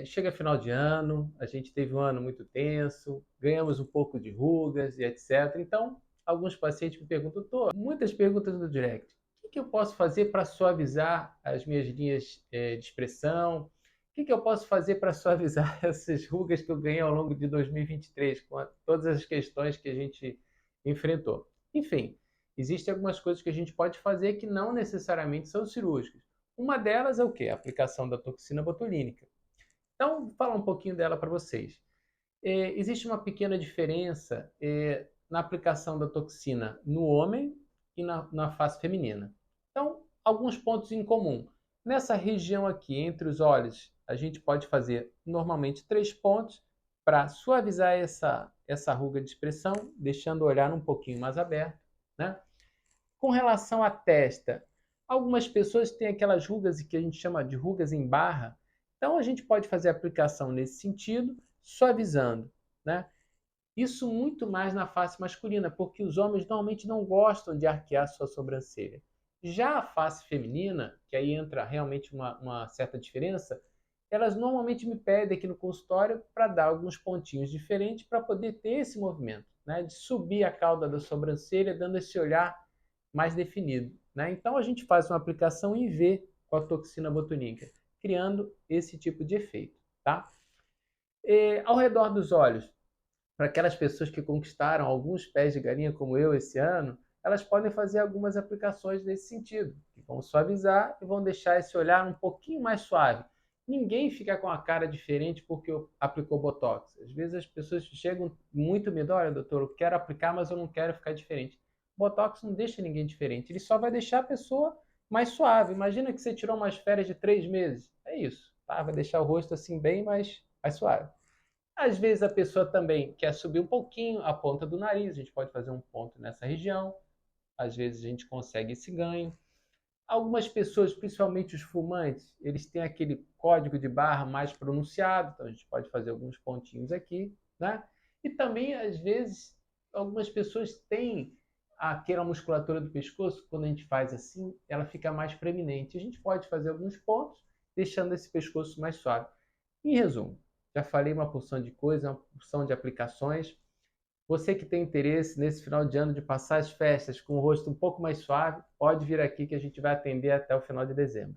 Chega final de ano, a gente teve um ano muito tenso, ganhamos um pouco de rugas e etc. Então, alguns pacientes me perguntam, doutor, muitas perguntas no direct. O que eu posso fazer para suavizar as minhas linhas de expressão? O que eu posso fazer para suavizar essas rugas que eu ganhei ao longo de 2023, com todas as questões que a gente enfrentou? Enfim, existem algumas coisas que a gente pode fazer que não necessariamente são cirúrgicas. Uma delas é o quê? A aplicação da toxina botulínica. Então, vou falar um pouquinho dela para vocês. Existe uma pequena diferença na aplicação da toxina no homem e na face feminina. Então, alguns pontos em comum. Nessa região aqui, entre os olhos, a gente pode fazer normalmente 3 pontos para suavizar essa ruga de expressão, deixando o olhar um pouquinho mais aberto, né? Com relação à testa, algumas pessoas têm aquelas rugas que a gente chama de rugas em barra. Então a gente pode fazer a aplicação nesse sentido, suavizando, né? Isso muito mais na face masculina, porque os homens normalmente não gostam de arquear sua sobrancelha. Já a face feminina, que aí entra realmente uma certa diferença, elas normalmente me pedem aqui no consultório para dar alguns pontinhos diferentes para poder ter esse movimento, né? De subir a cauda da sobrancelha, dando esse olhar mais definido, né? Então a gente faz uma aplicação em V com a toxina botulínica, criando esse tipo de efeito, tá? Ao redor dos olhos, para aquelas pessoas que conquistaram alguns pés de galinha como eu esse ano, elas podem fazer algumas aplicações nesse sentido, que vão suavizar e vão deixar esse olhar um pouquinho mais suave. Ninguém fica com a cara diferente porque aplicou Botox. Às vezes as pessoas chegam muito medo, olha, doutor, eu quero aplicar, mas eu não quero ficar diferente. Botox não deixa ninguém diferente, ele só vai deixar a pessoa mais suave. Imagina que você tirou umas férias de 3 meses. É isso, tá? Vai deixar o rosto assim bem mais suave. Às vezes a pessoa também quer subir um pouquinho a ponta do nariz, a gente pode fazer um ponto nessa região, às vezes a gente consegue esse ganho. Algumas pessoas, principalmente os fumantes, eles têm aquele código de barra mais pronunciado, então a gente pode fazer alguns pontinhos aqui, né? E também, às vezes, algumas pessoas têm aquela musculatura do pescoço, quando a gente faz assim, ela fica mais preeminente. A gente pode fazer alguns pontos, deixando esse pescoço mais suave. Em resumo, já falei uma porção de coisas, uma porção de aplicações. Você que tem interesse nesse final de ano de passar as festas com o rosto um pouco mais suave, pode vir aqui que a gente vai atender até o final de dezembro.